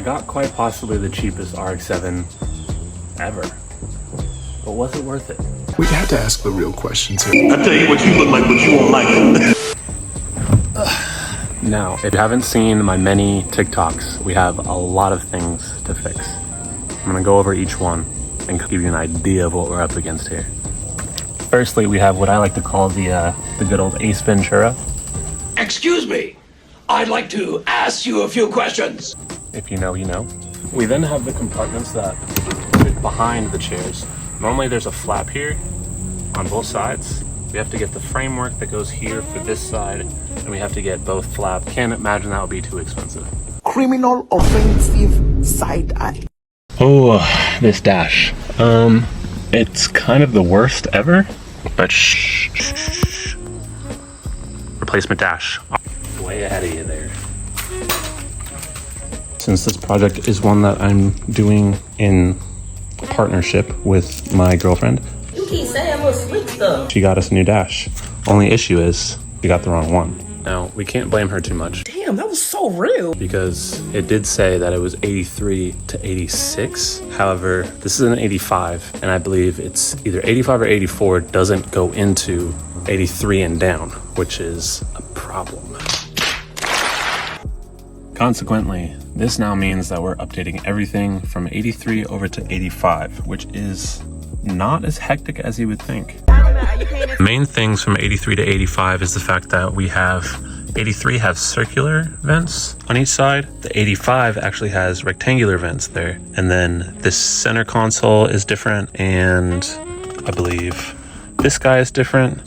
got quite possibly the cheapest RX-7 ever. But was it worth it? We had to ask the real questions here. I tell you what you look like, but you won't like. Now, if you haven't seen my many TikToks, we have a lot of things to fix. I'm gonna go over each one and give you an idea of what we're up against here. Firstly, we have what I like to call the good old Ace Ventura. Excuse me, I'd like to ask you a few questions. If you know, you know. We then have the compartments that fit behind the chairs. Normally there's a flap here on both sides. We have to get the framework that goes here for this side, and we have to get both flap. Can't imagine that would be too expensive. Criminal offensive side eye. Oh, this dash. It's kind of the worst ever, but shh. Replacement dash. Way ahead of you there. Since this project is one that I'm doing in partnership with my girlfriend, You keep saying little slick stuff. she got us a new dash. Only issue is we got the wrong one. Now, we can't blame her too much Damn, that was so real. because it did say that it was 83 to 86. However, this is an 85, and I believe it's either 85 or 84 doesn't go into 83 and down, which is a problem. Consequently, this now means that we're updating everything from 83 over to 85, which is not as hectic as you would think. Main things from 83 to 85 is the fact that we have 83 has circular vents on each side. The 85 actually has rectangular vents there. And then this center console is different, and I believe this guy is different.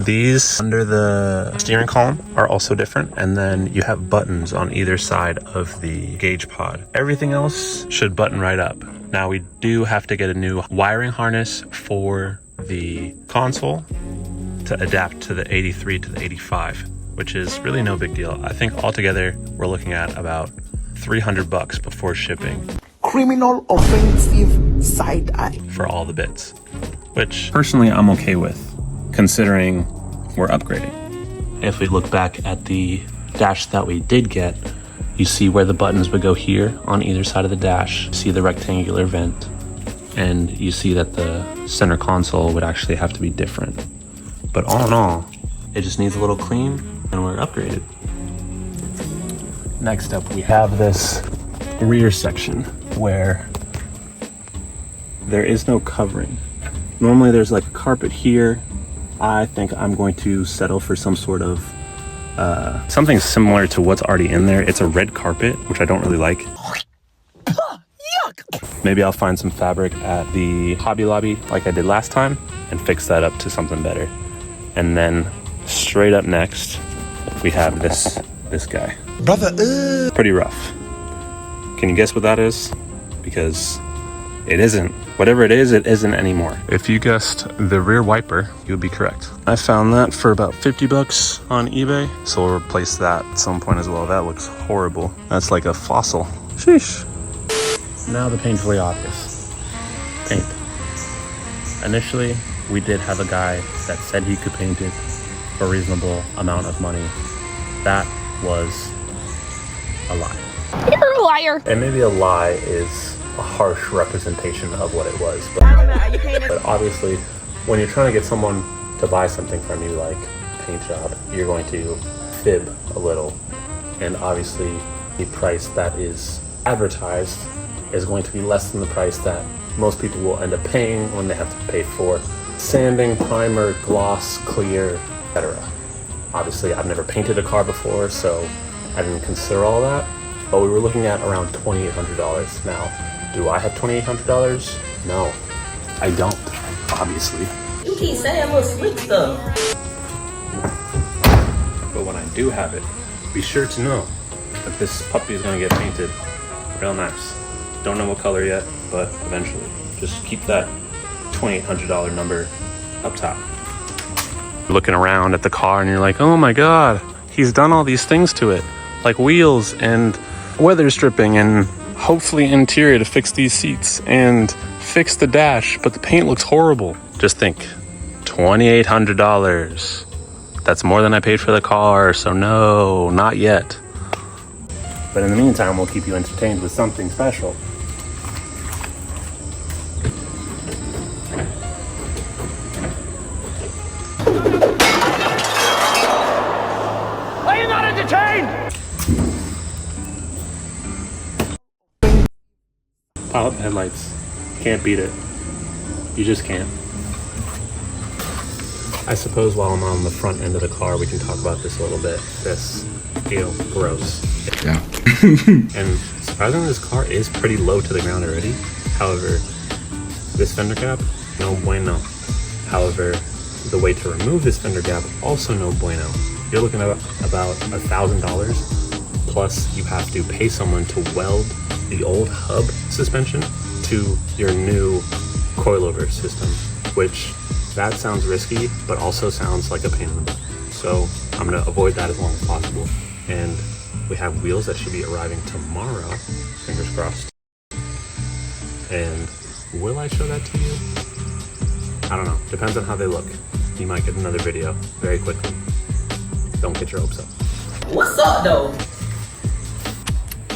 These under the steering column are also different, and then you have buttons on either side of the gauge pod. Everything else should button right up. Now we do have to get a new wiring harness for the console to adapt to the 83 to the 85, which is really no big deal. I think altogether we're looking at about $300 before shipping Criminal offensive side eye. for all the bits, which personally I'm okay with, considering we're upgrading. If we look back at the dash that we did get, you see where the buttons would go here on either side of the dash. You see the rectangular vent, and you see that the center console would actually have to be different. But all in all, it just needs a little clean and we're upgraded. Next up, we have this rear section where there is no covering. Normally there's like a carpet here. I think I'm going to settle for some sort of something similar to what's already in there. It's a red carpet, which I don't really like. Yuck! Maybe I'll find some fabric at the Hobby Lobby like I did last time and fix that up to something better. And then straight up next, we have this guy. Brother, Pretty rough. Can you guess what that is? Because it isn't. Whatever it isn't anymore. If you guessed the rear wiper, you would be correct. I found that for about $50 on eBay, so we'll replace that at some point as well. That looks horrible. That's like a fossil. Sheesh. Now the painfully obvious. Paint. Initially, we did have a guy that said he could paint it for a reasonable amount of money. That was a lie. You're a liar. And maybe a lie is a harsh representation of what it was, but obviously when you're trying to get someone to buy something from you, like a paint job, you're going to fib a little, and obviously the price that is advertised is going to be less than the price that most people will end up paying when they have to pay for sanding, primer, gloss, clear, etc. Obviously I've never painted a car before, so I didn't consider all that, but we were looking at around $2,800. Now, do I have $2,800? No, I don't, obviously. You keep saying little slick stuff. But when I do have it, be sure to know that this puppy is gonna get painted real nice. Don't know what color yet, but eventually. Just keep that $2,800 number up top. You're looking around at the car and you're like, oh my God, he's done all these things to it, like wheels and weather stripping and hopefully interior to fix these seats and fix the dash, but the paint looks horrible. Just think, $2,800. That's more than I paid for the car, so no, not yet. But in the meantime, we'll keep you entertained with something special. Are you not entertained? Pop-up headlights. Can't beat it. You just can't. I suppose while I'm on the front end of the car, we can talk about this a little bit. This, gross. Yeah. And surprisingly, this car is pretty low to the ground already. However, this fender cap, no bueno. However, the way to remove this fender cap, also no bueno. You're looking at about $1,000, plus you have to pay someone to weld the old hub suspension to your new coilover system, which that sounds risky, but also sounds like a pain in the butt. So I'm gonna avoid that as long as possible. And we have wheels that should be arriving tomorrow, fingers crossed. And will I show that to you? I don't know, depends on how they look. You might get another video very quickly. Don't get your hopes up. What's up, though?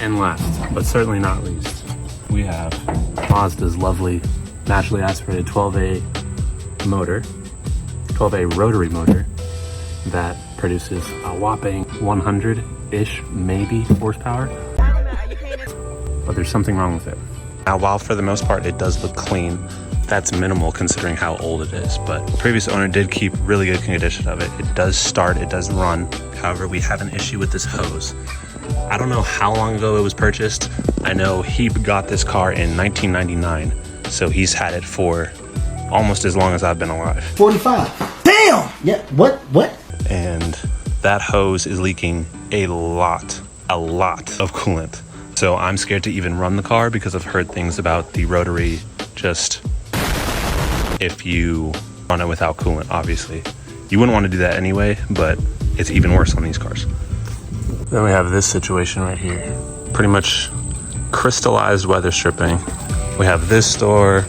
And last, but certainly not least, we have Mazda's lovely naturally aspirated 12A motor, 12A rotary motor that produces a whopping 100-ish, maybe, horsepower. But there's something wrong with it. Now, while for the most part it does look clean, that's minimal considering how old it is, but the previous owner did keep really good condition of it. It does start, it does run. However, we have an issue with this hose. I don't know how long ago it was purchased. I know he got this car in 1999, so he's had it for almost as long as I've been alive. 45. Damn! Yeah, what? And that hose is leaking a lot of coolant. So I'm scared to even run the car because I've heard things about the rotary, just if you run it without coolant, obviously. You wouldn't want to do that anyway, but it's even worse on these cars. Then we have this situation right here. Pretty much crystallized weather stripping. We have this door,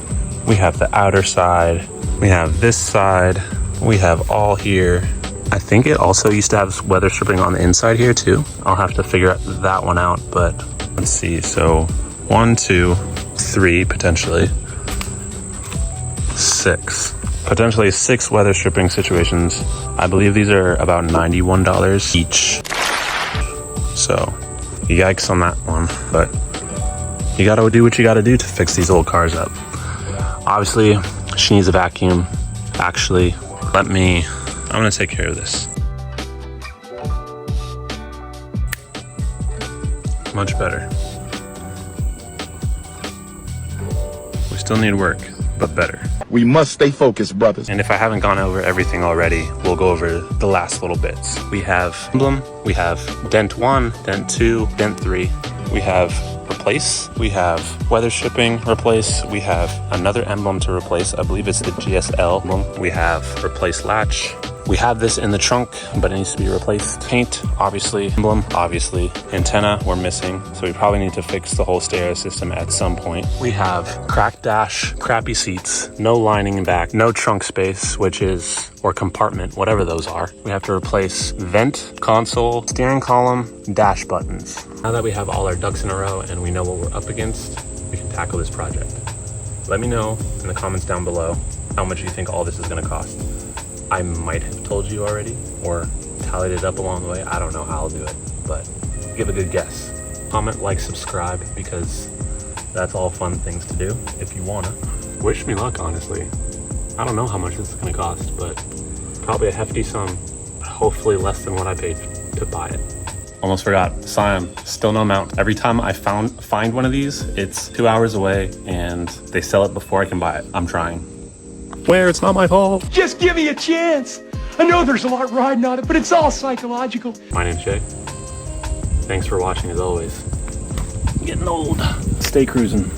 we have the outer side, we have this side, we have all here. I think it also used to have weather stripping on the inside here too. I'll have to figure that one out, but let's see. So 1, 2, 3, potentially 6. Potentially 6 weather stripping situations. I believe these are about $91 each. So yikes on that one, but you gotta do what you gotta do to fix these old cars up. Obviously, she needs a vacuum. Actually, I'm gonna take care of this. Much better. We still need work, but better. We must stay focused, brothers. And if I haven't gone over everything already, we'll go over the last little bits. We have emblem, we have dent 1, dent 2, dent 3. We have replace, we have weather stripping replace, we have another emblem to replace. I believe it's the GSL emblem. We have replace latch. We have this in the trunk, but it needs to be replaced. Paint, obviously. Emblem, obviously. Antenna, we're missing. So we probably need to fix the whole stereo system at some point. We have cracked dash, crappy seats, no lining in back, no trunk space, or compartment, whatever those are. We have to replace vent, console, steering column, dash buttons. Now that we have all our ducks in a row and we know what we're up against, we can tackle this project. Let me know in the comments down below how much you think all this is gonna cost. I might have told you already or tallied it up along the way. I don't know how I'll do it, but give a good guess. Comment, like, subscribe, because that's all fun things to do if you wanna. Wish me luck, honestly. I don't know how much this is gonna cost, but probably a hefty sum. Hopefully less than what I paid to buy it. Almost forgot, Scion, still no mount. Every time I find one of these, it's 2 hours away and they sell it before I can buy it. I'm trying. Where? It's not my fault. Just give me a chance. I know there's a lot riding on it, but it's all psychological. My name's Jay. Thanks for watching as always. I'm getting old. Stay cruising.